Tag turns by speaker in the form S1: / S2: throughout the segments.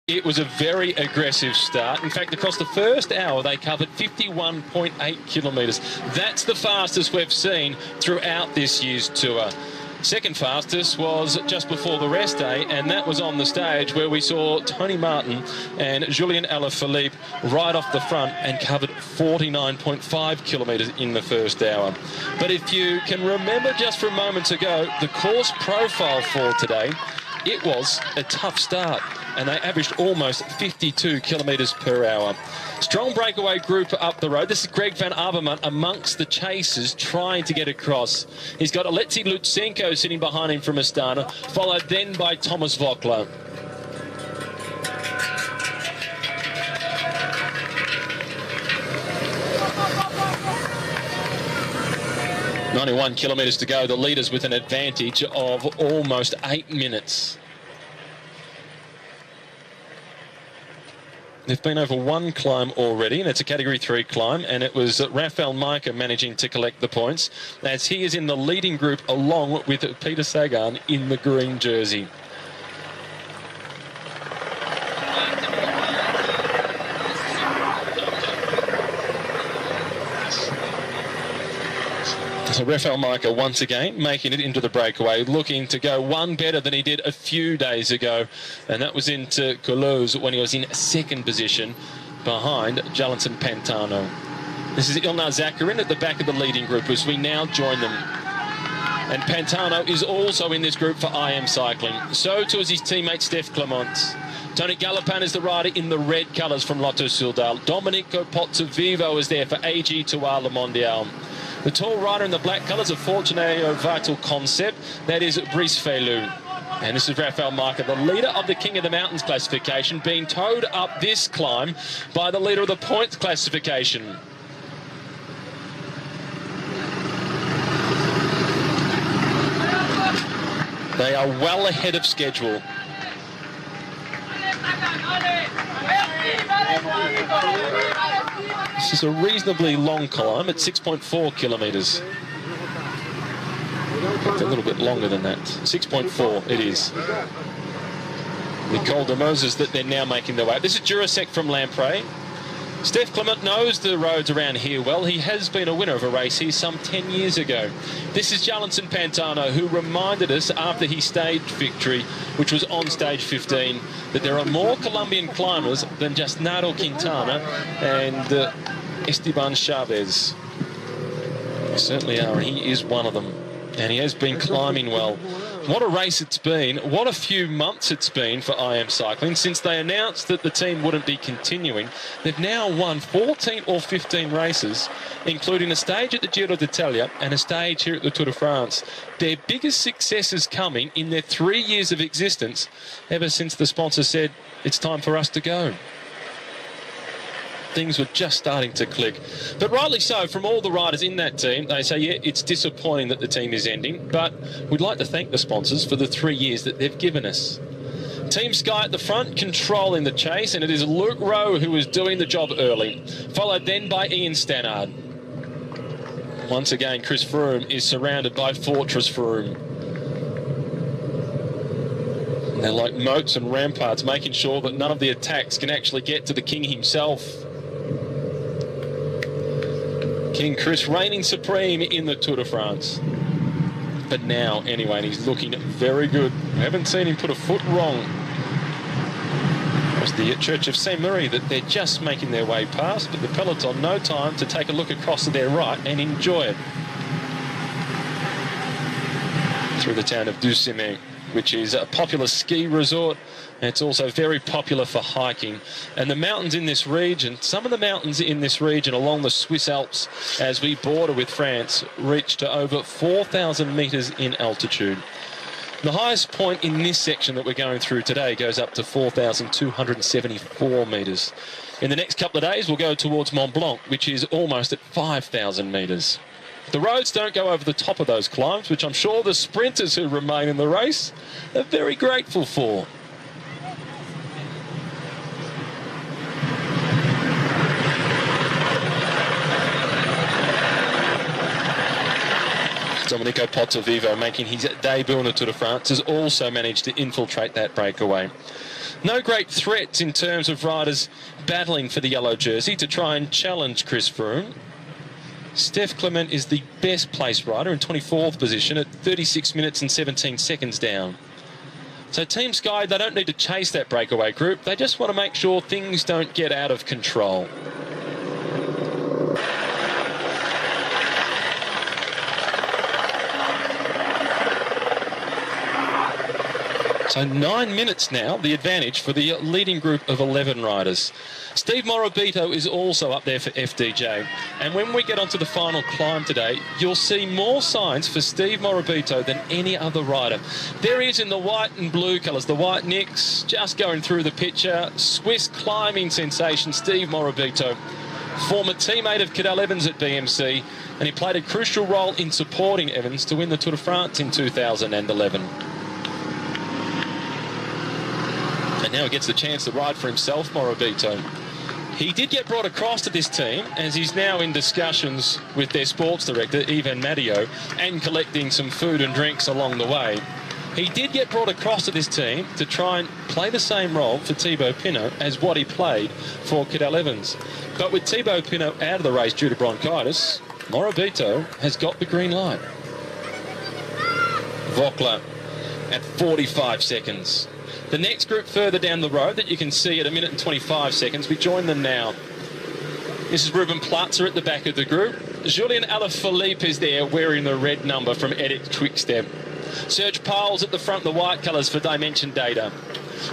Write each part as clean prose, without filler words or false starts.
S1: It was a very aggressive start. In fact, across the first hour, they covered 51.8 kilometres. That's the fastest we've seen throughout this year's tour. Second fastest was just before the rest day, and that was on the stage where we saw Tony Martin and Julien Alaphilippe right off the front and covered 49.5 kilometres in the first hour. But if you can remember just from moments ago, the course profile for today, it was a tough start, and they averaged almost 52 kilometres per hour. Strong breakaway group up the road. This is Greg van Avermaet amongst the chasers trying to get across. He's got Alexei Lutsenko sitting behind him from Astana, followed then by Thomas Voeckler. "91 kilometres to go, the leaders with an advantage of almost 8 minutes. They've been over one climb already, and it's a Category 3 climb, and it was Rafael Majka managing to collect the points, as he is in the leading group along with Peter Sagan in the green jersey. So Rafael Majka once again making it into the breakaway, looking to go one better than he did a few days ago, and that was into Toulouse when he was in second position behind Jalinson Pantano. This is Ilnaz Zakarin at the back of the leading group as we now join them. And Pantano is also in this group for IM Cycling. So too is his teammate Steph Clement. Tony Galopin is the rider in the red colours from Lotto Soudal. Domenico Pozzovivo is there for AG Tour Le Mondial. The tall rider in the black colours of Fortunato Vital Concept, that is Brice Feillu. And this is Rafael Majka, the leader of the King of the Mountains classification, being towed up this climb by the leader of the points classification. They are well ahead of schedule. This is a reasonably long climb at 6.4 kilometres. It's a little bit longer than that. 6.4 it is. The Col de Moses that they're now making their way. This is Durasec from Lamprey. Steph Clement knows the roads around here well. He has been a winner of a race here some 10 years ago. This is Jalinson Pantano, who reminded us after his stage victory, which was on stage 15, that there are more Colombian climbers than just Nairo Quintana and Esteban Chavez. They certainly are, and he is one of them. And he has been climbing well. What a race it's been. What a few months it's been for IM Cycling. Since they announced that the team wouldn't be continuing, they've now won 14 or 15 races, including a stage at the Giro d'Italia and a stage here at the Tour de France. Their biggest success is coming in their 3 years of existence, ever since the sponsor said, it's time for us to go. Things were just starting to click. But rightly so, from all the riders in that team, they say, yeah, it's disappointing that the team is ending, but we'd like to thank the sponsors for the 3 years that they've given us. Team Sky at the front, controlling the chase, and it is Luke Rowe who is doing the job early, followed then by Ian Stannard. Once again, Chris Froome is surrounded by Fortress Froome. And they're like moats and ramparts, making sure that none of the attacks can actually get to the king himself. King Chris reigning supreme in the Tour de France. But now, anyway, and he's looking very good. I haven't seen him put a foot wrong. It was the Church of St. Marie that they're just making their way past, but the peloton no time to take a look across to their right and enjoy it. Through the town of Ducimé, which is a popular ski resort. And it's also very popular for hiking. And the mountains in this region, some of the mountains in this region along the Swiss Alps as we border with France, reach to over 4,000 metres in altitude. The highest point in this section that we're going through today goes up to 4,274 metres. In the next couple of days, we'll go towards Mont Blanc, which is almost at 5,000 metres. The roads don't go over the top of those climbs, which I'm sure the sprinters who remain in the race are very grateful for. Domenico Pozzovivo, making his debut in the Tour de France, has also managed to infiltrate that breakaway. No great threats in terms of riders battling for the yellow jersey to try and challenge Chris Froome. Steph Clement is the best placed rider in 24th position at 36 minutes and 17 seconds down. So Team Sky, they don't need to chase that breakaway group. They just want to make sure things don't get out of control. So 9 minutes now, the advantage for the leading group of 11 riders. Steve Morabito is also up there for FDJ. And when we get onto the final climb today, you'll see more signs for Steve Morabito than any other rider. There he is in the white and blue colours, the white Nicks, just going through the picture. Swiss climbing sensation, Steve Morabito. Former teammate of Cadel Evans at BMC, and he played a crucial role in supporting Evans to win the Tour de France in 2011. And now he gets the chance to ride for himself, Morabito. He did get brought across to this team, as he's now in discussions with their sports director, Ivan Matteo, and collecting some food and drinks along the way. He did get brought across to this team to try and play the same role for Thibaut Pinot as what he played for Cadel Evans. But with Thibaut Pinot out of the race due to bronchitis, Morabito has got the green light. Vokla at 45 seconds. The next group further down the road that you can see at 1 minute and 25 seconds, we join them now. This is Ruben Platzer at the back of the group. Julien Alaphilippe is there wearing the red number from Edit Quickstep. Serge Pauls at the front, the white colours for Dimension Data.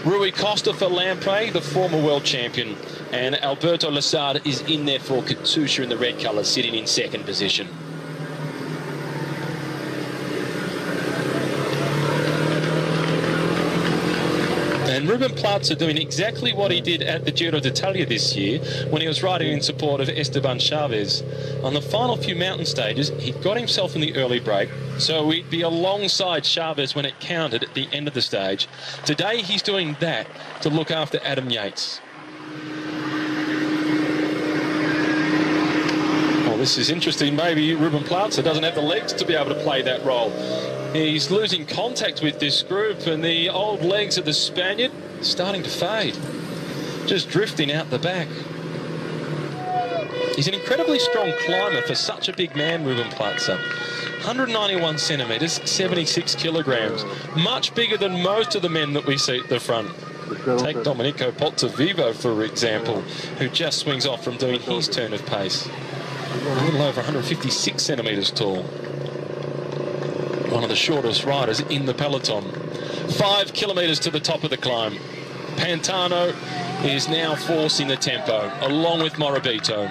S1: Rui Costa for Lamprey, the former world champion. And Alberto Lasada is in there for Katusha in the red colours, sitting in second position. And Ruben Platzer doing exactly what he did at the Giro d'Italia this year when he was riding in support of Esteban Chavez. On the final few mountain stages, he got himself in the early break, so he'd be alongside Chavez when it counted at the end of the stage. Today, he's doing that to look after Adam Yates. Well, this is interesting. Maybe Ruben Platzer doesn't have the legs to be able to play that role. He's losing contact with this group, and the old legs of the Spaniard starting to fade. Just drifting out the back. He's an incredibly strong climber for such a big man, Ruben Platzer. 191 centimetres, 76 kilograms. Much bigger than most of the men that we see at the front. Take Domenico Pozzovivo, for example, who just swings off from doing his turn of pace. A little over 156 centimetres tall. One of the shortest riders in the peloton. 5 kilometres to the top of the climb. Pantano is now forcing the tempo, along with Morabito.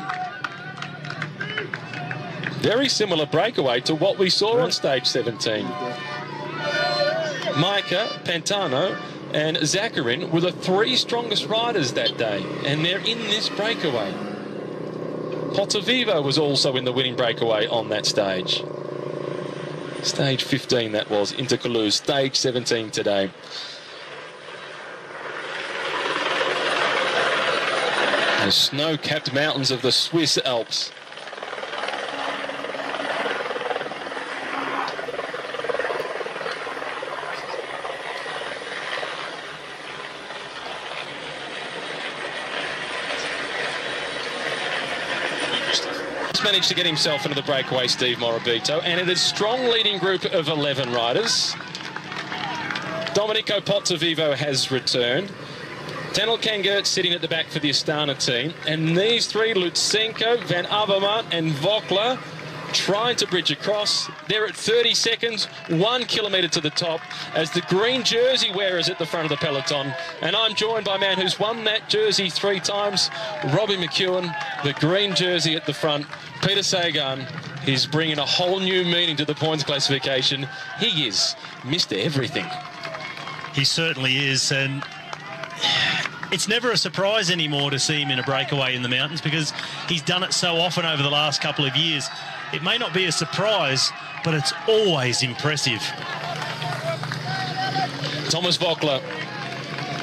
S1: Very similar breakaway to what we saw on stage 17. Maika, Pantano, and Zakharin were the 3 strongest riders that day, and they're in this breakaway. Pozzovivo was also in the winning breakaway on that stage. Stage 15 that was, into Toulouse. Stage 17 today. The snow-capped mountains of the Swiss Alps. Managed to get himself into the breakaway, Steve Morabito, and it is a strong leading group of 11 riders. Domenico Pozzovivo has returned. Daniel Kangert sitting at the back for the Astana team, and these 3, Lutsenko, Van Avermaet and Vokla, trying to bridge across. They're at 30 seconds, 1 kilometre to the top, as the green jersey wearers at the front of the peloton. And I'm joined by a man who's won that jersey 3 times, Robbie McEwen, the green jersey at the front. Peter Sagan is bringing a whole new meaning to the points classification. He is Mr. Everything.
S2: He certainly is, and it's never a surprise anymore to see him in a breakaway in the mountains because he's done it so often over the last couple of years. It may not be a surprise, but it's always impressive.
S1: Thomas Vokla,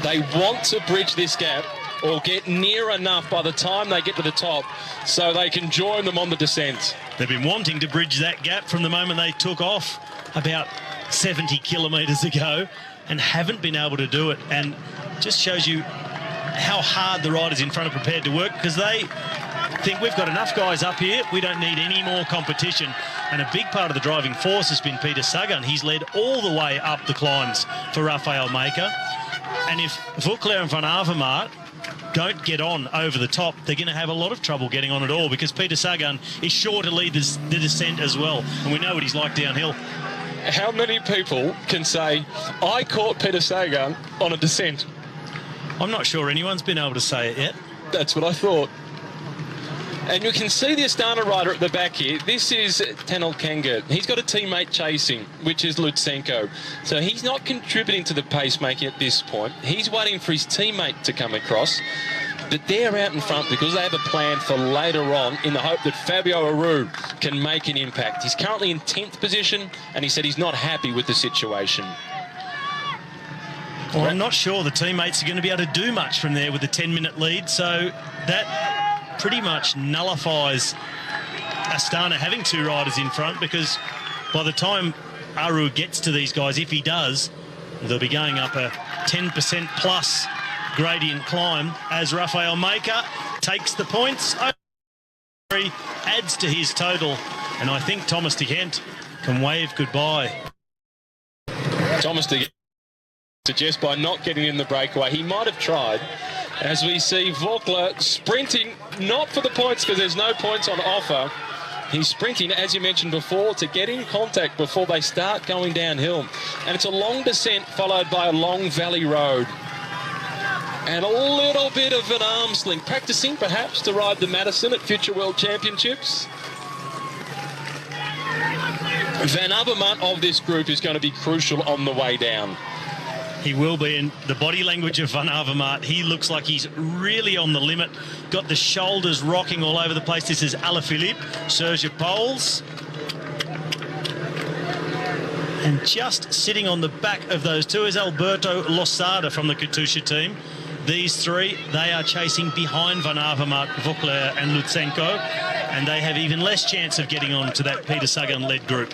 S1: they want to bridge this gap or get near enough by the time they get to the top so they can join them on the descent.
S2: They've been wanting to bridge that gap from the moment they took off about 70 kilometres ago and haven't been able to do it. And just shows you how hard the riders in front are prepared to work, because they think we've got enough guys up here, we don't need any more competition. And a big part of the driving force has been Peter Sagan. He's led all the way up the climbs for Raphael Maker. And if Vauclair and Van Avermaet don't get on over the top, they're going to have a lot of trouble getting on at all, because Peter Sagan is sure to lead the descent as well. And we know what he's like downhill.
S1: How many people can say, I caught Peter Sagan on a descent?
S2: I'm not sure anyone's been able to say it yet.
S1: That's what I thought. And you can see the Astana rider at the back here. This is Tanel Kenga. He's got a teammate chasing, which is Lutsenko. So he's not contributing to the pacemaking at this point. He's waiting for his teammate to come across. But they're out in front because they have a plan for later on in the hope that Fabio Aru can make an impact. He's currently in 10th position, and he said he's not happy with the situation.
S2: Well, I'm not sure the teammates are going to be able to do much from there with a 10-minute lead, so that pretty much nullifies Astana having two riders in front, because by the time Aru gets to these guys, if he does, they'll be going up a 10% plus gradient climb as Raphael Maker takes the points. Adds to his total, and I think Thomas de Gent can wave goodbye.
S1: Thomas de Gent suggests by not getting in the breakaway, he might have tried, as we see Vauclair sprinting, not for the points because there's no points on offer. He's sprinting, as you mentioned before, to get in contact before they start going downhill. And it's a long descent followed by a long valley road. And a little bit of an arm sling, practicing perhaps to ride the Madison at future World Championships. Van Avermaet of this group is going to be crucial on the way down.
S2: He will be, in the body language of Van Avermaet, he looks like he's really on the limit. Got the shoulders rocking all over the place. This is Alaphilippe, Serge Pauls. And just sitting on the back of those two is Alberto Losada from the Katusha team. These three, they are chasing behind Van Avermaet, Vauclair and Lutsenko, and they have even less chance of getting on to that Peter Sagan-led group.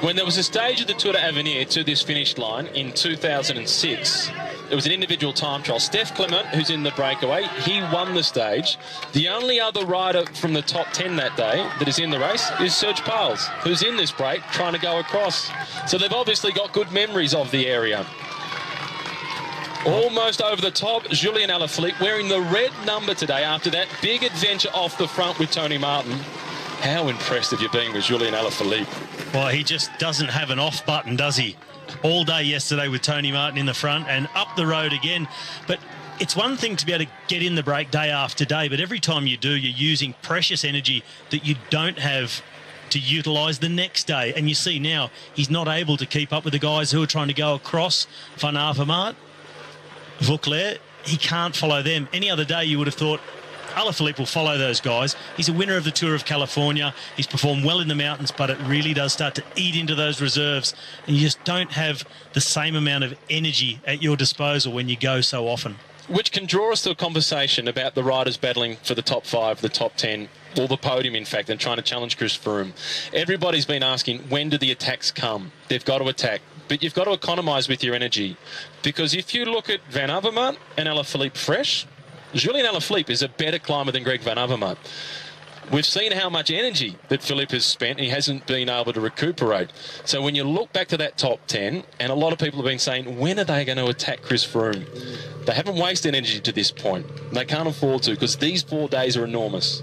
S1: When there was a stage of the Tour de Avenir to this finish line in 2006, it was an individual time trial. Steph Clement, who's in the breakaway, he won the stage. The only other rider from the top 10 that day that is in the race is Serge Pauls, who's in this break trying to go across. So they've obviously got good memories of the area. Almost over the top, Julien Alaphilippe wearing the red number today after that big adventure off the front with Tony Martin. How impressed have you been with Julien Alaphilippe?
S2: Well, he just doesn't have an off button, does he? All day yesterday with Tony Martin in the front and up the road again. But it's one thing to be able to get in the break day after day, but every time you do, you're using precious energy that you don't have to utilise the next day. And you see now, he's not able to keep up with the guys who are trying to go across. Van Avermaet, Vauclair, he can't follow them. Any other day you would have thought Alaphilippe will follow those guys. He's a winner of the Tour of California. He's performed well in the mountains, but it really does start to eat into those reserves, and you just don't have the same amount of energy at your disposal when you go so often.
S1: Which can draw us to a conversation about the riders battling for the top 5, the top 10, or the podium, in fact, and trying to challenge Chris Froome. Everybody's been asking, when do the attacks come? They've got to attack. But you've got to economise with your energy. Because if you look at Van Avermaet and Alaphilippe fresh, Julien Alaphilippe is a better climber than Greg Van Avermaet. We've seen how much energy that Philippe has spent. He hasn't been able to recuperate. So when you look back to that top 10, and a lot of people have been saying, when are they going to attack Chris Froome? They haven't wasted energy to this point. They can't afford to, because these 4 days are enormous.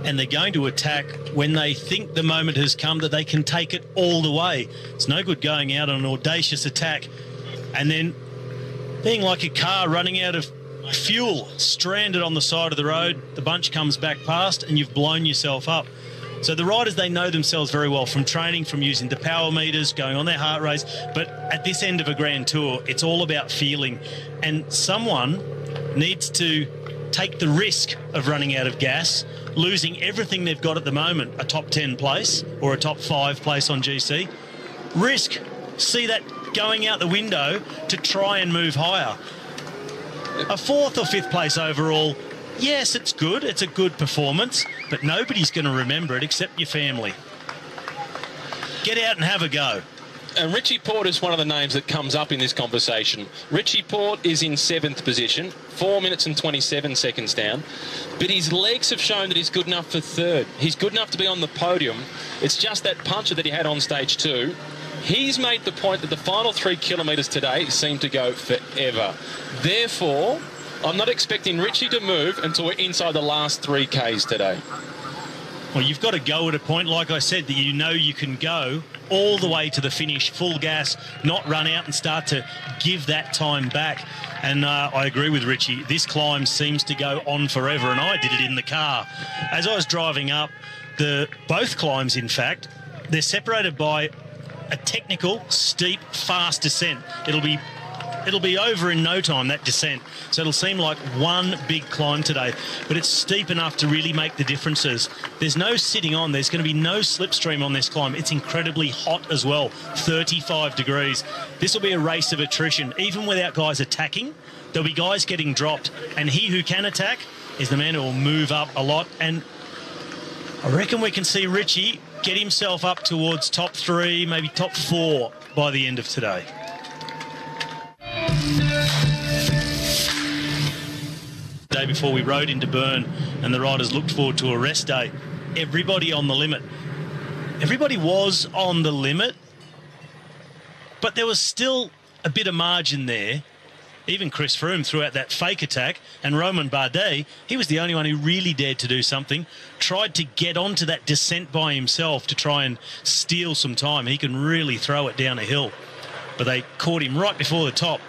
S2: And they're going to attack when they think the moment has come that they can take it all the way. It's no good going out on an audacious attack and then being like a car running out of fuel, stranded on the side of the road. The bunch comes back past and you've blown yourself up. So the riders, they know themselves very well from training, from using the power meters, going on their heart rates. But at this end of a Grand Tour, it's all about feeling. And someone needs to take the risk of running out of gas, losing everything they've got at the moment, a top 10 place or a top 5 place on GC. Risk, see that going out the window to try and move higher. A 4th or 5th place overall, yes, it's good. It's a good performance, but nobody's going to remember it except your family. Get out and have a go.
S1: And Richie Port is one of the names that comes up in this conversation. Richie Port is in 7th position, 4 minutes and 27 seconds down. But his legs have shown that he's good enough for 3rd. He's good enough to be on the podium. It's just that puncher that he had on stage 2. He's made the point that the final 3 kilometres today seem to go forever. Therefore, I'm not expecting Richie to move until we're inside the last 3 Ks today.
S2: Well, you've got to go at a point, like I said, that you know you can go all the way to the finish, full gas, not run out and start to give that time back. And I agree with Richie. This climb seems to go on forever, and I did it in the car. As I was driving up, both climbs, in fact, they're separated by a technical, steep, fast descent. It'll be over in no time, that descent. So it'll seem like one big climb today, but it's steep enough to really make the differences. There's no sitting on. There's going to be no slipstream on this climb. It's incredibly hot as well, 35 degrees. This will be a race of attrition. Even without guys attacking, there'll be guys getting dropped, and he who can attack is the man who will move up a lot. And I reckon we can see Richie get himself up towards top 3, maybe top 4 by the end of today. Day before we rode into Bern and the riders looked forward to a rest day, everybody on the limit. Everybody was on the limit, but there was still a bit of margin there. Even Chris Froome threw out that fake attack, and Romain Bardet, he was the only one who really dared to do something, tried to get onto that descent by himself to try and steal some time. He can really throw it down a hill, but they caught him right before the top.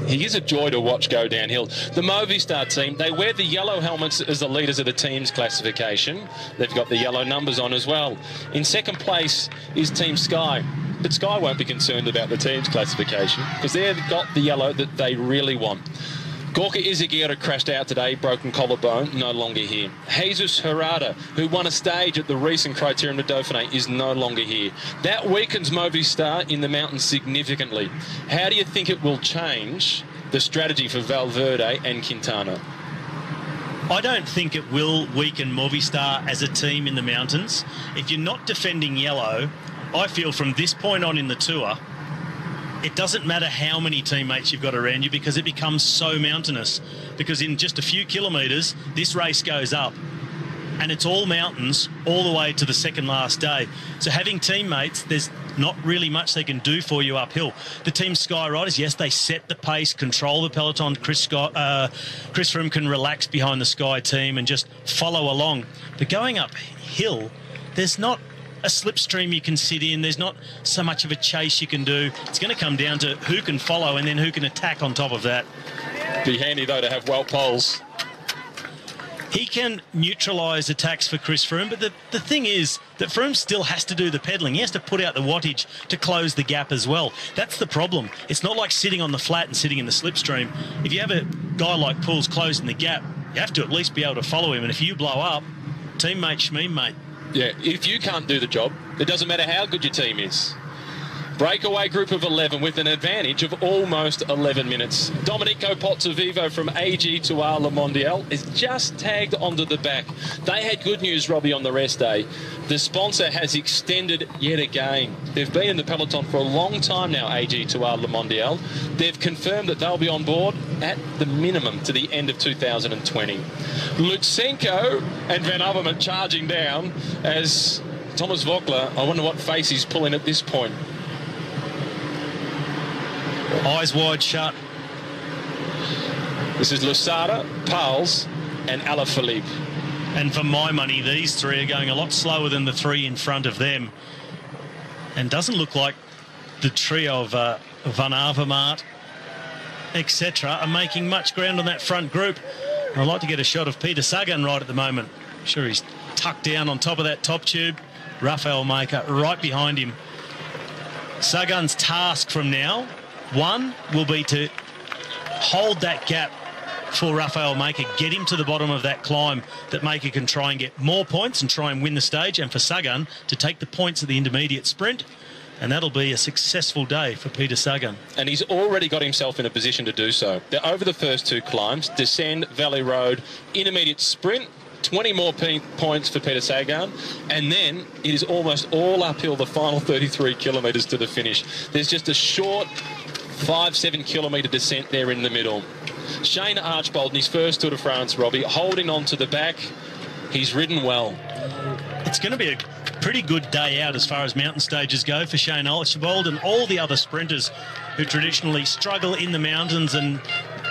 S1: He is a joy to watch go downhill. The Movistar team, they wear the yellow helmets as the leaders of the team's classification. They've got the yellow numbers on as well. In 2nd place is Team Sky. But Sky won't be concerned about the team's classification because they've got the yellow that they really want. Gorka Izagirre crashed out today, broken collarbone, no longer here. Jesus Herrada, who won a stage at the recent Criterium de Dauphiné, is no longer here. That weakens Movistar in the mountains significantly. How do you think it will change the strategy for Valverde and Quintana?
S2: I don't think it will weaken Movistar as a team in the mountains. If you're not defending yellow, I feel from this point on in the tour, it doesn't matter how many teammates you've got around you because it becomes so mountainous. Because in just a few kilometres, this race goes up. And it's all mountains all the way to the second last day. So having teammates, there's not really much they can do for you uphill. The Team Sky riders, yes, they set the pace, control the peloton. Chris Froome can relax behind the Sky team and just follow along. But going uphill, there's not a slipstream you can sit in. There's not so much of a chase you can do. It's going to come down to who can follow and then who can attack on top of that.
S1: Be handy, though, to have Wout Poels.
S2: He can neutralise attacks for Chris Froome, but the thing is that Froome still has to do the pedalling. He has to put out the wattage to close the gap as well. That's the problem. It's not like sitting on the flat and sitting in the slipstream. If you have a guy like Poels closing the gap, you have to at least be able to follow him. And if you blow up, teammate, schmee, mate.
S1: Yeah, if you can't do the job, it doesn't matter how good your team is. Breakaway group of 11 with an advantage of almost 11 minutes. Domenico Pozzovivo from AG2R Le Mondial is just tagged onto the back. They had good news, Robbie, on the rest day. The sponsor has extended yet again. They've been in the peloton for a long time now, AG2R Le Mondial. They've confirmed that they'll be on board at the minimum to the end of 2020. Lutsenko and Van Avermaet charging down as Thomas Voeckler, I wonder what face he's pulling at this point.
S2: Eyes wide shut.
S1: This is Lusada, Poels and Alaphilippe.
S2: And for my money, these three are going a lot slower than the three in front of them. And doesn't look like the trio of Van Avermaet, etc., are making much ground on that front group. And I'd like to get a shot of Peter Sagan right at the moment. I'm sure he's tucked down on top of that top tube. Raphael Maker right behind him. Sagan's task from now, one, will be to hold that gap for Raphael Maker, get him to the bottom of that climb that Maker can try and get more points and try and win the stage, and for Sagan to take the points of the intermediate sprint And that'll be a successful day for Peter Sagan.
S1: And he's already got himself in a position to do so. They're over the first two climbs, descend, Valley Road, intermediate sprint, 20 more points for Peter Sagan, and then it is almost all uphill the final 33 kilometres to the finish. There's just a short 5-7 kilometre descent there in the middle. Shane Archbold in his first Tour de France, Robbie, holding on to the back. He's ridden well.
S2: It's going to be a pretty good day out as far as mountain stages go for Shane Archbold and all the other sprinters who traditionally struggle in the mountains and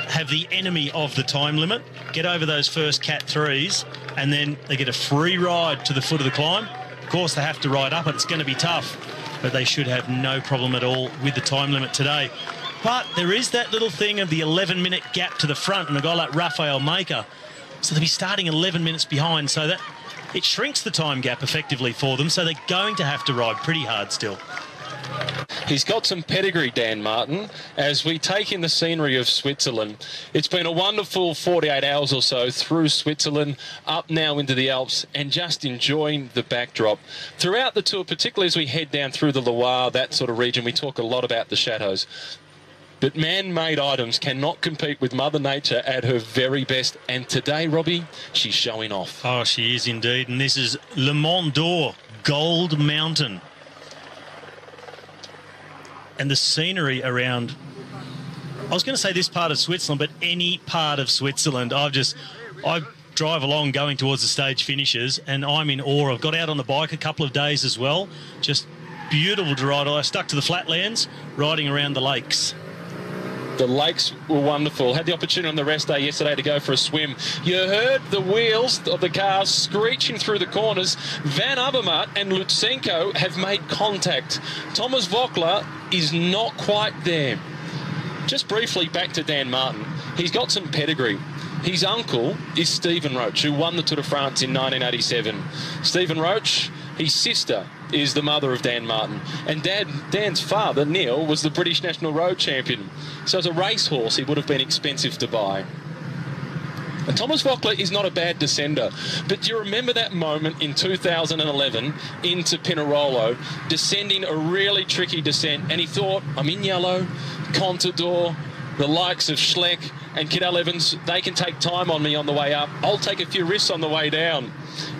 S2: have the enemy of the time limit, get over those first Cat 3s, and then they get a free ride to the foot of the climb. Of course, they have to ride up, and it's going to be tough, but they should have no problem at all with the time limit today. But there is that little thing of the 11-minute gap to the front, and a guy like Rafael Maker, so they'll be starting 11 minutes behind, so that it shrinks the time gap effectively for them, so they're going to have to ride pretty hard still.
S1: He's got some pedigree, Dan Martin, as we take in the scenery of Switzerland. It's been a wonderful 48 hours or so through Switzerland, up now into the Alps, and just enjoying the backdrop. Throughout the tour, particularly as we head down through the Loire, that sort of region, we talk a lot about the chateaus. But man-made items cannot compete with Mother Nature at her very best. And today, Robbie, she's showing off.
S2: Oh, she is indeed. And this is Le Mont d'Or, Gold Mountain. And the scenery around, I was going to say this part of Switzerland, but any part of Switzerland, I drive along going towards the stage finishes, and I'm in awe. I've got out on the bike a couple of days as well. Just beautiful to ride. I stuck to the flatlands, riding around the lakes.
S1: The lakes were wonderful. Had the opportunity on the rest day yesterday to go for a swim. You heard the wheels of the cars screeching through the corners. Van Avermaet and Lutsenko have made contact. Thomas Voeckler is not quite there. Just briefly back to Dan Martin. He's got some pedigree. His uncle is Stephen Roche, who won the Tour de France in 1987. Stephen Roche, his sister, is the mother of Dan Martin. And Dan's father, Neil, was the British national road champion. So as a racehorse, he would have been expensive to buy. And Thomas Voeckler is not a bad descender. But do you remember that moment in 2011 into Pinerolo, descending a really tricky descent? And he thought, I'm in yellow, Contador, the likes of Schleck and Cadel Evans, they can take time on me on the way up. I'll take a few risks on the way down.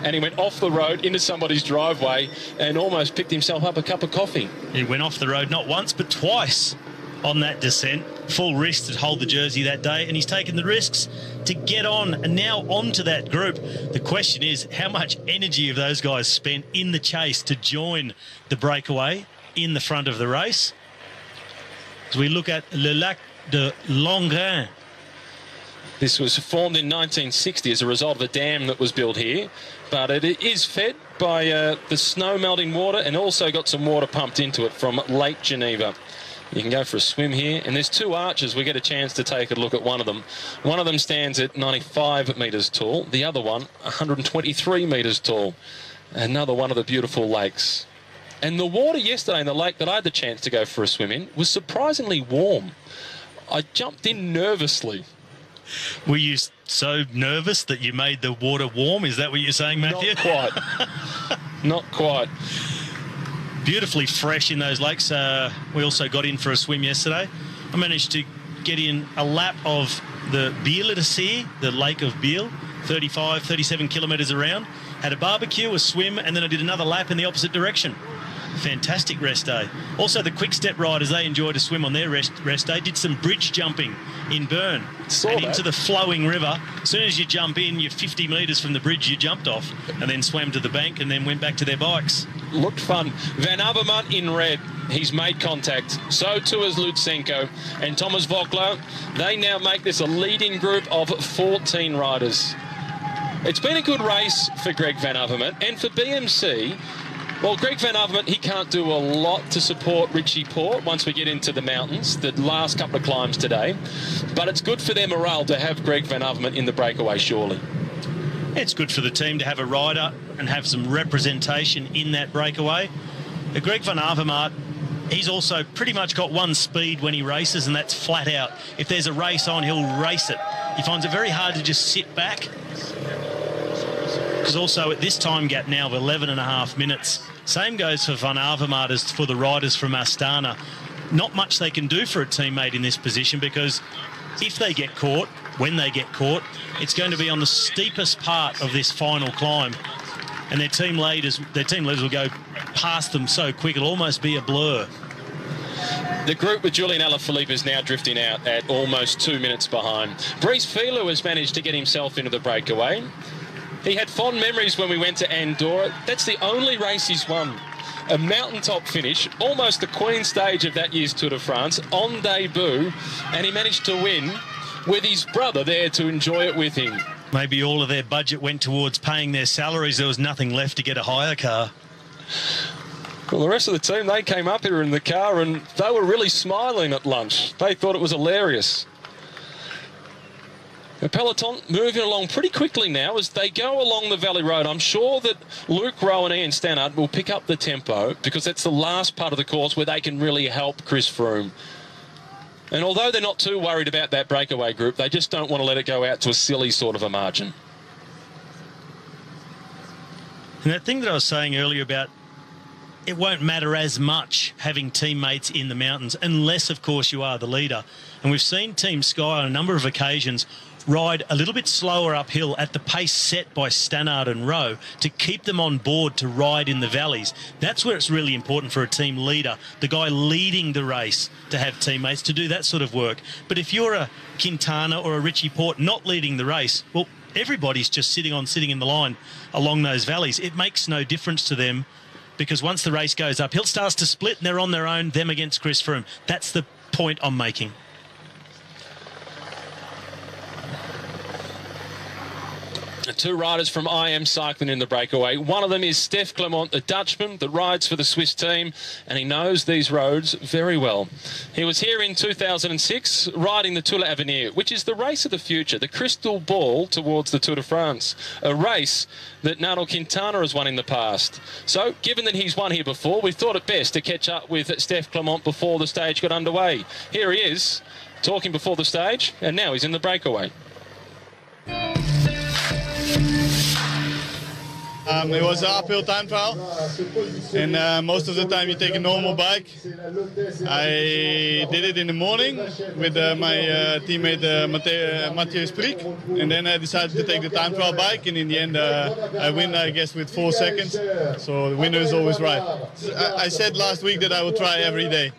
S1: And he went off the road into somebody's driveway and almost picked himself up a cup of coffee.
S2: He went off the road not once but twice on that descent. Full risk to hold the jersey that day, and he's taken the risks to get on and now onto that group. The question is, how much energy have those guys spent in the chase to join the breakaway in the front of the race? As we look at Le Lac de Langrin.
S1: This was formed in 1960 as a result of a dam that was built here, but it is fed by the snow melting water and also got some water pumped into it from Lake Geneva. You can go for a swim here, and there's two arches. We get a chance to take a look at one of them. One of them stands at 95 metres tall, the other one 123 metres tall. Another one of the beautiful lakes. And the water yesterday in the lake that I had the chance to go for a swim in was surprisingly warm. I jumped in nervously.
S2: Were you so nervous that you made the water warm? Is that what you're saying, Matthew?
S1: Not quite. Not quite.
S2: Beautifully fresh in those lakes. We also got in for a swim yesterday. I managed to get in a lap of the Biele See, the Lake of Biele, 35, 37 kilometres around. Had a barbecue, a swim, and then I did another lap in the opposite direction. Fantastic rest day. Also, the quick step riders, they enjoyed a swim on their rest day. Did some bridge jumping in Bern and into the flowing river. As soon as you jump in, you're 50 metres from the bridge you jumped off, and then swam to the bank and then went back to their bikes.
S1: Looked fun. Van Avermaet in red. He's made contact. So too has Lutsenko and Thomas Voeckler. They now make this a leading group of 14 riders. It's been a good race for Greg Van Avermaet, and for BMC. Well, Greg Van Avermaet, he can't do a lot to support Richie Porte once we get into the mountains, the last couple of climbs today. But it's good for their morale to have Greg Van Avermaet in the breakaway, surely.
S2: It's good for the team to have a rider and have some representation in that breakaway. Greg Van Avermaet, he's also pretty much got one speed when he races, and that's flat out. If there's a race on, he'll race it. He finds it very hard to just sit back. Because also at this time gap now of 11.5 minutes, Same goes for Van Avermaet as for the riders from Astana. Not much they can do for a teammate in this position, because if they get caught, when they get caught, it's going to be on the steepest part of this final climb. And their team leaders will go past them so quick, it'll almost be a blur.
S1: The group with Julian Alaphilippe is now drifting out at almost 2 minutes behind. Brice Filou has managed to get himself into the breakaway. He had fond memories when we went to Andorra. That's the only race he's won. A mountaintop finish, almost the Queen stage of that year's Tour de France, on debut, and he managed to win with his brother there to enjoy it with him.
S2: Maybe all of their budget went towards paying their salaries. There was nothing left to get a hire car.
S1: Well, the rest of the team, they came up here in the car and they were really smiling at lunch. They thought it was hilarious. The peloton moving along pretty quickly now as they go along the Valley Road. I'm sure that Luke Rowe and Ian Stannard will pick up the tempo, because that's the last part of the course where they can really help Chris Froome. And although they're not too worried about that breakaway group, they just don't want to let it go out to a silly sort of a margin.
S2: And that thing that I was saying earlier about it won't matter as much having teammates in the mountains, unless, of course, you are the leader. And we've seen Team Sky on a number of occasions ride a little bit slower uphill at the pace set by Stannard and Rowe to keep them on board to ride in the valleys. That's where it's really important for a team leader, the guy leading the race, to have teammates to do that sort of work. But if you're a Quintana or a Richie Porte not leading the race, well, everybody's just sitting in the line along those valleys. It makes no difference to them, because once the race goes uphill, it starts to split and they're on their own, them against Chris Froome. That's the point I'm making.
S1: Two riders from IM Cycling in the breakaway. One of them is Stef Clement, the Dutchman that rides for the Swiss team, and he knows these roads very well. He was here in 2006 riding the Tour de l'Avenir, which is the race of the future, the crystal ball towards the Tour de France, a race that Nairo Quintana has won in the past. So, given that he's won here before, we thought it best to catch up with Stef Clement before the stage got underway. Here he is, talking before the stage, and now he's in the breakaway.
S3: It was an uphill time trial, and most of the time you take a normal bike. I did it in the morning with my teammate Mathieu Sprick, and then I decided to take the time trial bike, and in the end I win, I guess, with 4 seconds, so the winner is always right. I said last week that I will try every day,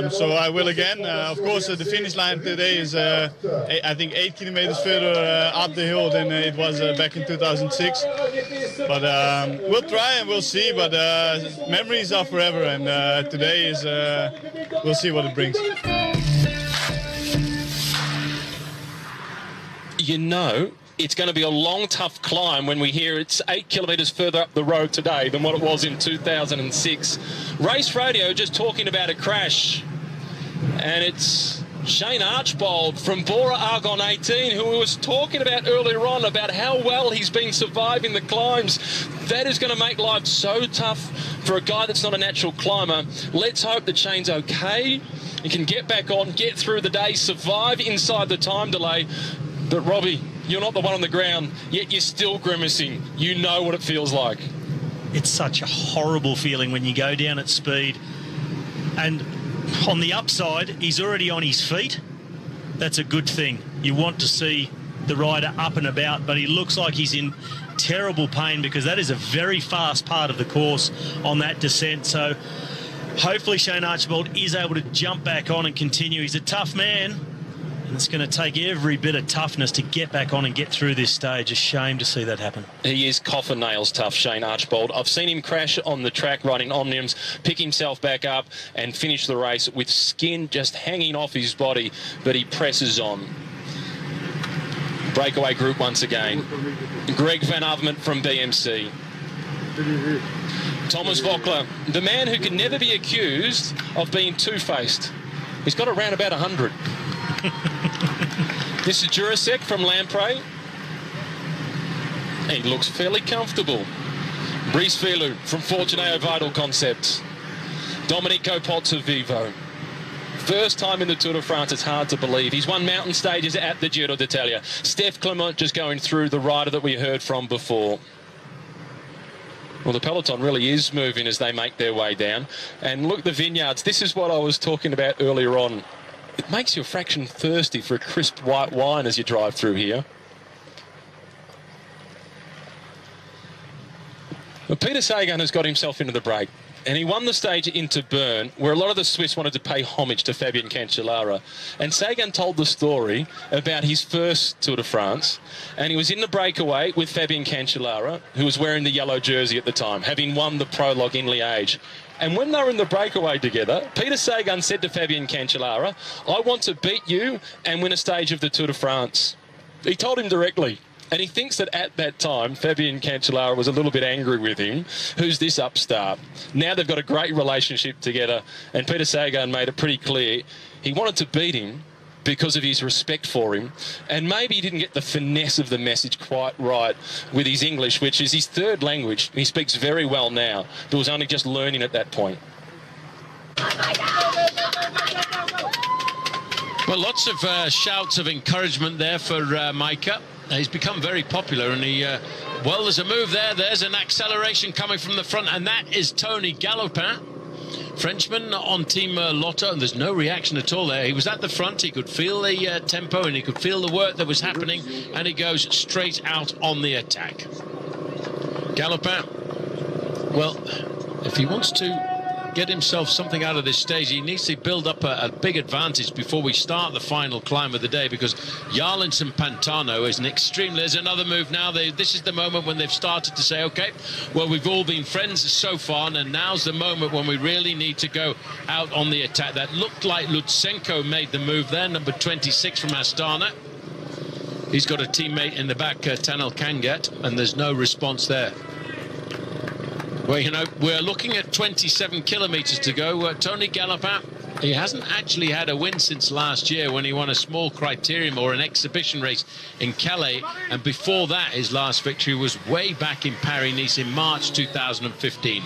S3: so I will again. Of course, the finish line today is I think 8 kilometers further up the hill than it was back in 2006. But we'll try and we'll see, but memories are forever, and today is, we'll see what it brings.
S1: You know, it's going to be a long, tough climb when we hear it's 8 kilometres further up the road today than what it was in 2006. Race radio just talking about a crash, and it's Shane Archbold from Bora Argon 18, who we was talking about earlier on, about how well he's been surviving the climbs. That is going to make life so tough for a guy that's not a natural climber. Let's hope that Shane's okay. He can get back on, get through the day, survive inside the time delay. But Robbie, you're not the one on the ground, yet you're still grimacing. You know what it feels like.
S2: It's such a horrible feeling when you go down at speed, and on the upside, he's already on his feet. That's a good thing. You want to see the rider up and about, but he looks like he's in terrible pain, because that is a very fast part of the course on that descent. So hopefully Shane Archibald is able to jump back on and continue. He's a tough man, and it's going to take every bit of toughness to get back on and get through this stage. A shame to see that happen.
S1: He is coffin nails tough, Shane Archbold. I've seen him crash on the track riding Omniums, pick himself back up and finish the race with skin just hanging off his body, but he presses on. Breakaway group once again. Greg Van Avermaet from BMC. Thomas Voeckler, the man who can never be accused of being two-faced. He's got around about 100. This is Jurasek from Lamprey. He looks fairly comfortable. Brice Filou from Fortunato Vital Concepts. Domenico Pozzovivo. First time in the Tour de France, it's hard to believe. He's won mountain stages at the Giro d'Italia. Stef Clement just going through, the rider that we heard from before. Well, the peloton really is moving as they make their way down. And look, the vineyards, this is what I was talking about earlier on. It makes you a fraction thirsty for a crisp white wine as you drive through here. Well, Peter Sagan has got himself into the break. And he won the stage into Bern, where a lot of the Swiss wanted to pay homage to Fabian Cancellara. And Sagan told the story about his first Tour de France. And he was in the breakaway with Fabian Cancellara, who was wearing the yellow jersey at the time, having won the prologue in Liège. And when they were in the breakaway together, Peter Sagan said to Fabian Cancellara, "I want to beat you and win a stage of the Tour de France." He told him directly. And he thinks that at that time, Fabian Cancellara was a little bit angry with him. Who's this upstart? Now they've got a great relationship together. And Peter Sagan made it pretty clear he wanted to beat him because of his respect for him. And maybe he didn't get the finesse of the message quite right with his English, which is his third language. He speaks very well now, but was only just learning at that point.
S4: Well, lots of shouts of encouragement there for Micah. He's become very popular, and well, there's a move there. There's an acceleration coming from the front, and that is Tony Galopin, Frenchman on Team Lotto, and there's no reaction at all there. He was at the front, he could feel the tempo, and he could feel the work that was happening, and he goes straight out on the attack. Galopin, well, if he wants to get himself something out of this stage, he needs to build up a big advantage before we start the final climb of the day, because Jarlinson Pantano is an extremely... There's another move now. This is the moment when they've started to say, okay, well, we've all been friends so far, and now's the moment when we really need to go out on the attack. That looked like Lutsenko made the move there, number 26 from Astana. He's got a teammate in the back, Tanel Kangat, and there's no response there. Well, you know, we're looking at 27 kilometres to go. Tony Galopin, he hasn't actually had a win since last year when he won a small criterium or an exhibition race in Calais. And before that, his last victory was way back in Paris-Nice in March 2015.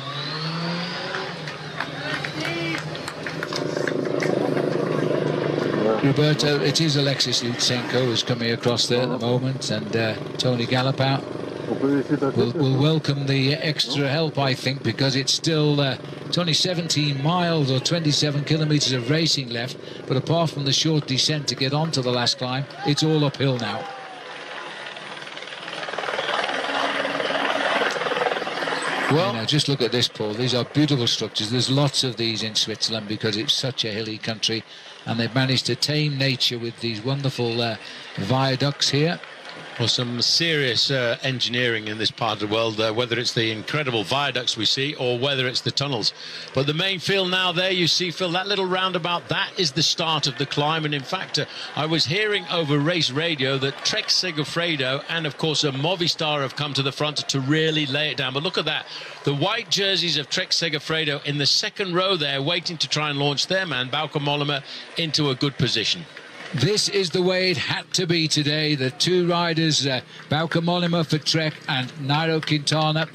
S5: Roberto, it is Alexis Lutsenko who's coming across there at the moment, and Tony Galopin will welcome the extra help, I think, because it's still it's only 17 miles or 27 kilometres of racing left, but apart from the short descent to get onto the last climb, it's all uphill now. Well, you know, just look at this, Paul. These are beautiful structures. There's lots of these in Switzerland because it's such a hilly country, and they've managed to tame nature with these wonderful viaducts here.
S4: Well, some serious engineering in this part of the world, whether it's the incredible viaducts we see or whether it's the tunnels. But the main field now there, you see, Phil, that little roundabout, that is the start of the climb. And in fact, I was hearing over race radio that Trek Segafredo and, of course, Movistar have come to the front to really lay it down. But look at that. The white jerseys of Trek Segafredo in the second row there, waiting to try and launch their man, Bauke Mollema, into a good position.
S5: This is the way it had to be today. The two riders, Bauke Mollema for Trek and Nairo Quintana,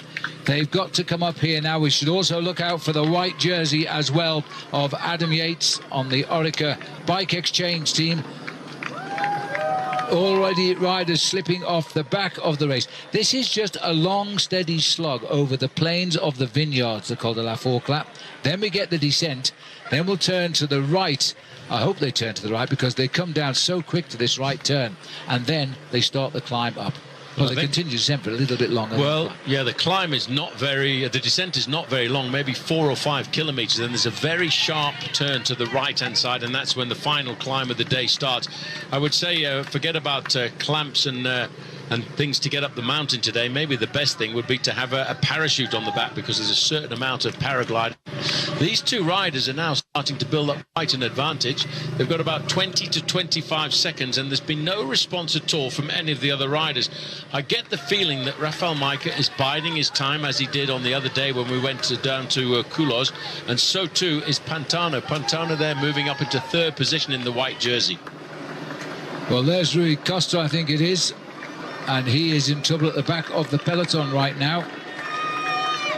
S5: they've got to come up here now. We should also look out for the white jersey as well of Adam Yates on the Orica Bike Exchange team. Already riders slipping off the back of the race. This is just a long, steady slog over the plains of the vineyards, the Col de la Fourclap. Then we get the descent. Then we'll turn to the right. I hope they turn to the right because they come down so quick to this right turn. And then they start the climb up. Well, they continue to descend for a little bit longer.
S4: Well, yeah, the climb is not very... the descent is not very long, maybe 4 or 5 kilometres. Then there's a very sharp turn to the right-hand side, and that's when the final climb of the day starts. I would say forget about clamps and things to get up the mountain today. Maybe the best thing would be to have a parachute on the back, because there's a certain amount of paragliding. These two riders are now starting to build up quite an advantage. They've got about 20 to 25 seconds, and there's been no response at all from any of the other riders. I get the feeling that Rafael Micah is biding his time, as he did on the other day when we went down to Culos, and so too is Pantano. Pantano there moving up into third position in the white jersey.
S5: Well, there's Rui Costa, I think it is. And he is in trouble at the back of the peloton right now.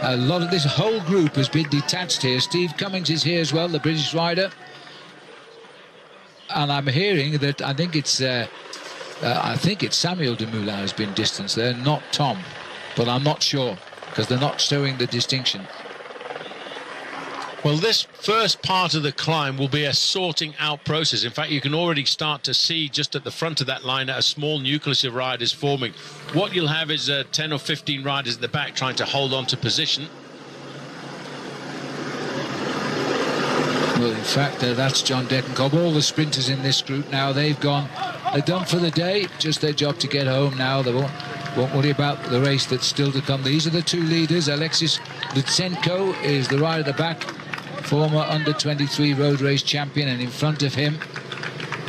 S5: A lot of this whole group has been detached here. Steve Cummings is here as well, the British rider. And I'm hearing that I think it's Samuel Dumoulin has been distanced there, not Tom. But I'm not sure. because they're not showing the distinction.
S4: Well, this first part of the climb will be a sorting out process. In fact, you can already start to see just at the front of that line a small nucleus of riders forming. What you'll have is 10 or 15 riders at the back trying to hold on to position.
S5: Well, in fact, that's John Degenkolb. All the sprinters in this group now, they're done for the day. Just their job to get home now. They won't worry about the race that's still to come. These are the two leaders. Alexis Lutsenko is the rider at the back, former under-23 road race champion, and in front of him,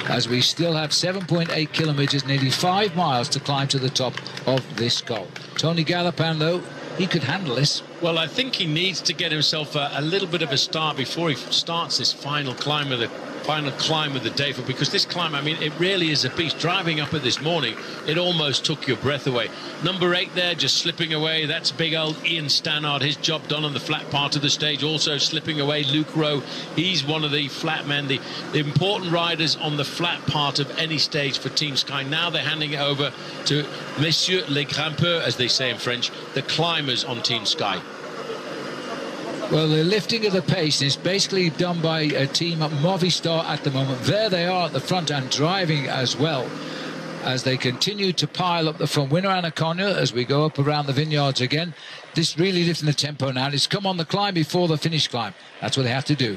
S5: as we still have 7.8 kilometres, nearly 5 miles to climb to the top of this goal. Tony Galopin, though, he could handle this.
S4: Well, I think he needs to get himself a little bit of a start before he starts this final climb of the day, because this climb, I mean, it really is a beast. Driving up it this morning, it almost took your breath away. Number 8 there, just slipping away. That's big old Ian Stannard. His job done on the flat part of the stage. Also slipping away, Luke Rowe. He's one of the flat men, the important riders on the flat part of any stage for Team Sky. Now they're handing it over to Messieurs les Grimpeurs, as they say in French, the climbers on Team Sky.
S5: Well, the lifting of the pace is basically done by a team at Movistar at the moment. There they are at the front and driving as well, as they continue to pile up the front. Winner Anaconda as we go up around the vineyards again. This really lifting the tempo now. It's come on the climb before the finish climb. That's what they have to do.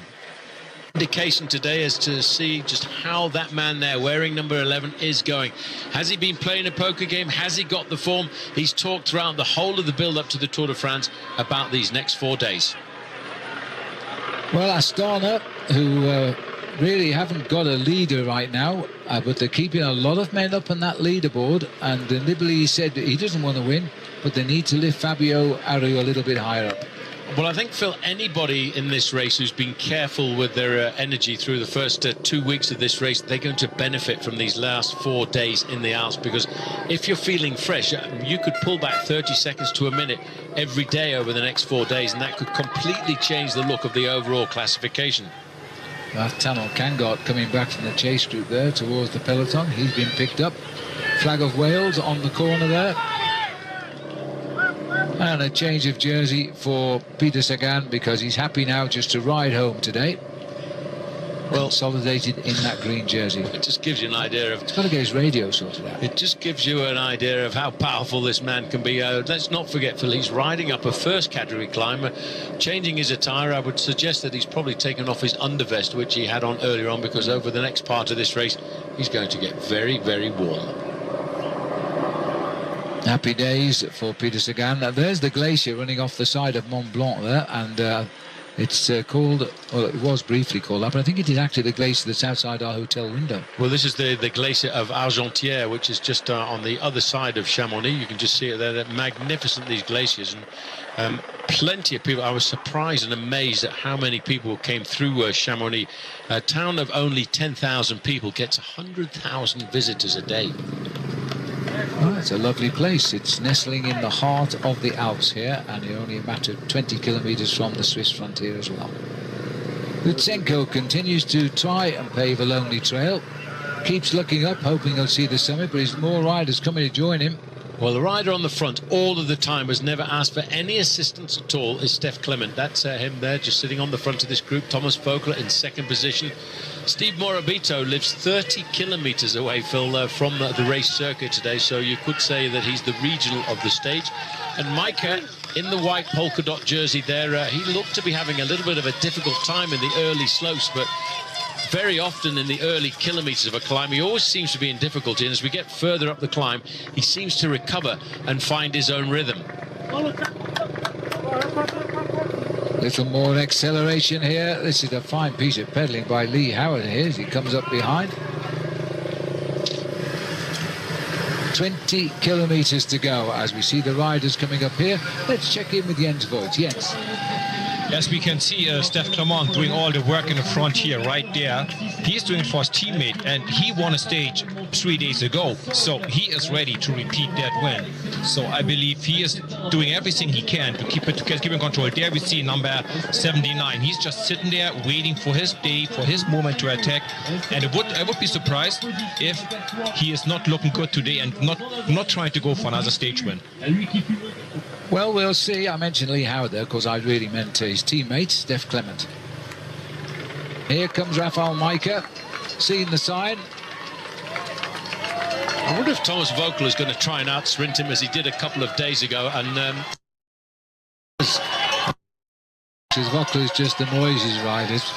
S4: Indication today is to see just how that man there wearing number 11 is going. Has he been playing a poker game? Has he got the form? He's talked throughout the whole of the build up to the Tour de France about these next 4 days.
S5: Well, Astana, who really haven't got a leader right now, but they're keeping a lot of men up on that leaderboard, and Nibali said he doesn't want to win, but they need to lift Fabio Aru a little bit higher up.
S4: Well, I think, Phil, anybody in this race who's been careful with their energy through the first 2 weeks of this race, they're going to benefit from these last 4 days in the Alps, because if you're feeling fresh, you could pull back 30 seconds to a minute every day over the next 4 days, and that could completely change the look of the overall classification.
S5: Tanon Kangart coming back from the chase group there towards the peloton. He's been picked up. Flag of Wales on the corner there. And a change of jersey for Peter Sagan, because he's happy now just to ride home today. Well, consolidated in that green jersey.
S4: It just gives you an idea of...
S5: He's got to get his radio sorted out.
S4: It just gives you an idea of how powerful this man can be. Let's not forget, Phil, he's riding up a first category climber, changing his attire. I would suggest that he's probably taken off his undervest, which he had on earlier on, because over the next part of this race, he's going to get very, very warm.
S5: Happy days for Peter Sagan. Now, there's the glacier running off the side of Mont Blanc there, and it's called, well, it was briefly called that, but I think it is actually the glacier that's outside our hotel window.
S4: Well, this is the glacier of Argentière, which is just on the other side of Chamonix. You can just see it there. They're magnificent, these glaciers, and plenty of people. I was surprised and amazed at how many people came through Chamonix. A town of only 10,000 people gets 100,000 visitors a day.
S5: Oh, it's a lovely place. It's nestling in the heart of the Alps here, and you're only a matter of 20 kilometres from the Swiss frontier as well. Lutsenko continues to try and pave a lonely trail. Keeps looking up, hoping he'll see the summit, but there's more riders coming to join him.
S4: Well, the rider on the front all of the time has never asked for any assistance at all is Steph Clement. That's him there, just sitting on the front of this group. Thomas Vogler in second position. Steve Morabito lives 30 kilometres away, Phil, from the race circuit today, so you could say that he's the regional of the stage. And Micah, in the white polka dot jersey there, he looked to be having a little bit of a difficult time in the early slopes, but very often in the early kilometres of a climb, he always seems to be in difficulty, and as we get further up the climb, he seems to recover and find his own rhythm.
S5: Little more acceleration here. This is a fine piece of pedaling by Lee Howard here as he comes up behind. 20 kilometres to go as we see the riders coming up here. Let's check in with Jens Voigt. Jens.
S6: Yes, we can see Steph Clement doing all the work in the front here, right there. He's doing it for his teammate, and he won a stage 3 days ago, so he is ready to repeat that win. So I believe he is doing everything he can to keep in control. There we see number 79. He's just sitting there waiting for his day, for his moment to attack. And I would be surprised if he is not looking good today and not trying to go for another stage win.
S5: Well, we'll see. I mentioned Lee Howard there because I really meant his teammate, Steph Clement. Here comes Rafał Majka, seeing the sign.
S4: I wonder if Thomas Voeckler is going to try and out-sprint him as he did a couple of days ago. And
S5: Voeckler just annoys his riders.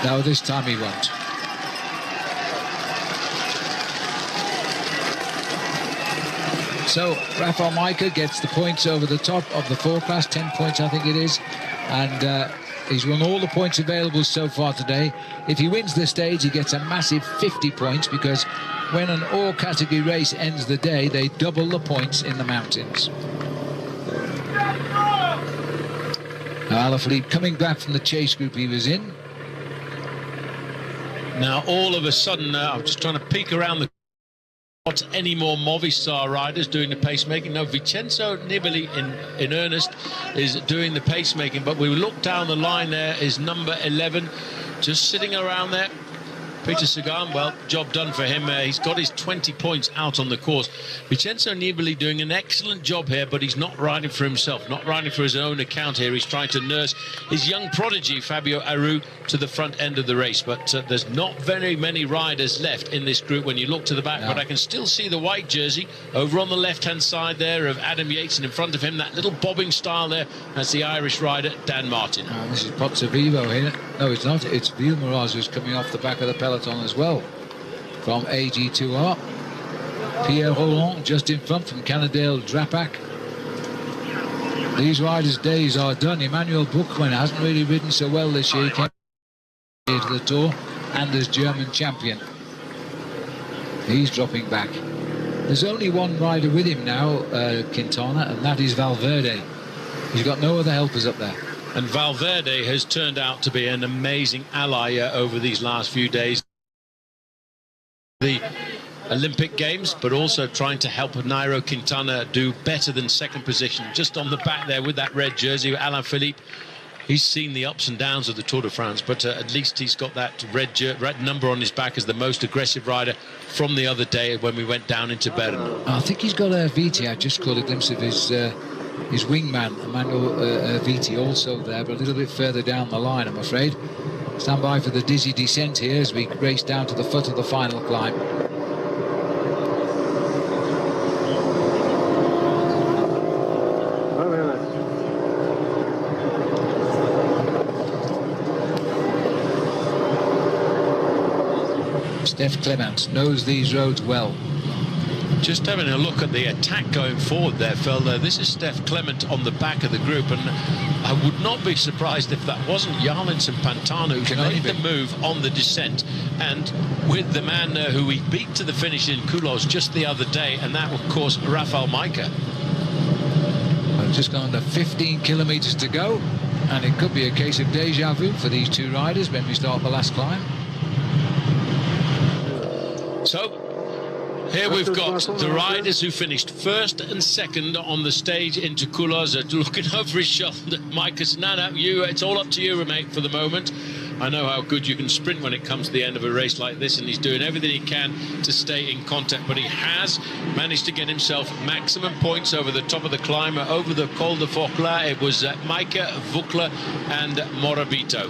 S5: No, this time he won't. So Rafał Majka gets the points over the top of the 4 class, 10 points I think it is, and he's won all the points available so far today. If he wins the stage, he gets a massive 50 points, because when an all category race ends the day, they double the points in the mountains. Now Alaphilippe coming back from the chase group he was in.
S4: now all of a sudden, I'm just trying to peek around the... Not any more Movistar riders doing the pacemaking. No, Vincenzo Nibali in earnest is doing the pacemaking, but we look down the line, there is number 11 just sitting around there. Peter Sagan, well, job done for him. He's got his 20 points out on the course. Vincenzo Nibali doing an excellent job here, but he's not riding for himself, not riding for his own account here. He's trying to nurse his young prodigy, Fabio Aru, to the front end of the race. But there's not very many riders left in this group when you look to the back. No. But I can still see the white jersey over on the left-hand side there of Adam Yates, and in front of him, that little bobbing style there, that's the Irish rider, Dan Martin.
S5: This is Pozzovivo here. No, it's not. It's Vilmoraz who's coming off the back of the peloton as well from AG2R. Pierre Roland just in front from Cannondale Drapac. These riders' days are done. Emmanuel Buchmann hasn't really ridden so well this year. He came to the Tour and as German champion. He's dropping back. There's only one rider with him now, Quintana, and that is Valverde. He's got no other helpers up there.
S4: And Valverde has turned out to be an amazing ally over these last few days. The Olympic Games, but also trying to help Nairo Quintana do better than second position. Just on the back there with that red jersey, Alaphilippe. He's seen the ups and downs of the Tour de France, but at least he's got that red number on his back as the most aggressive rider from the other day when we went down into Bern.
S5: I think he's got a Viti. I just caught a glimpse of his wingman, Emmanuel Viti, also there, but a little bit further down the line, I'm afraid. Stand by for the dizzy descent here as we race down to the foot of the final climb. Steph Clement knows these roads well.
S4: Just having a look at the attack going forward there, Phil. This is Steph Clement on the back of the group, and I would not be surprised if that wasn't Jarlinson Pantano who made the move on the descent, and with the man who he beat to the finish in Culos just the other day, and that, of course, Rafał Majka.
S5: Well, just gone under 15 kilometres to go, and it could be a case of deja vu for these two riders when we start the last climb.
S4: So here we've got the riders who finished first and second on the stage into Culos, looking over his shoulder. Majka said, no, it's all up to you, mate, for the moment. I know how good you can sprint when it comes to the end of a race like this, and he's doing everything he can to stay in contact, but he has managed to get himself maximum points over the top of the climb, over the Col de Focla. It was Majka, Voeckler and Morabito.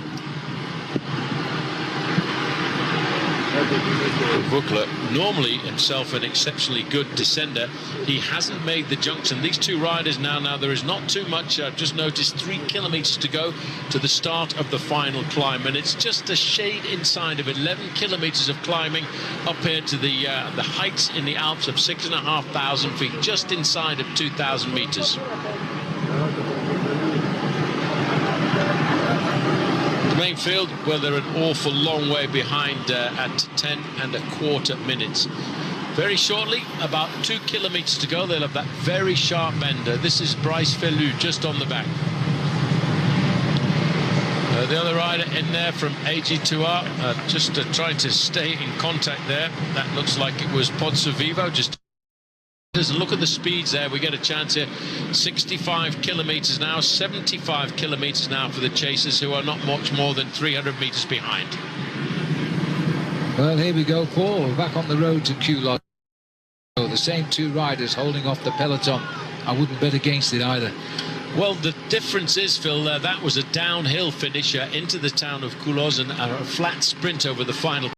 S4: Voeckler, normally himself an exceptionally good descender, he hasn't made the junction. These two riders now there is not too much. I've just noticed 3 kilometers to go to the start of the final climb, and it's just a shade inside of 11 kilometers of climbing up here to the heights in the Alps of 6,500 feet, just inside of 2,000 meters. The main field, well, they're an awful long way behind at 10.25 minutes. Very shortly, about 2 kilometers to go, they'll have that very sharp bend. This is Bryce Fellou just on the back. The other rider in there from AG2R, just trying to stay in contact there. That looks like it was Pozzovivo, just... And look at the speeds there. We get a chance here. 65 kilometers now, 75 kilometers now for the chasers, who are not much more than 300 meters behind.
S5: Well, here we go, Paul, back on the road to Culos. So the same two riders holding off the peloton. I wouldn't bet against it either.
S4: Well, the difference is, Phil, that was a downhill finish into the town of Coulommiers and a flat sprint over the final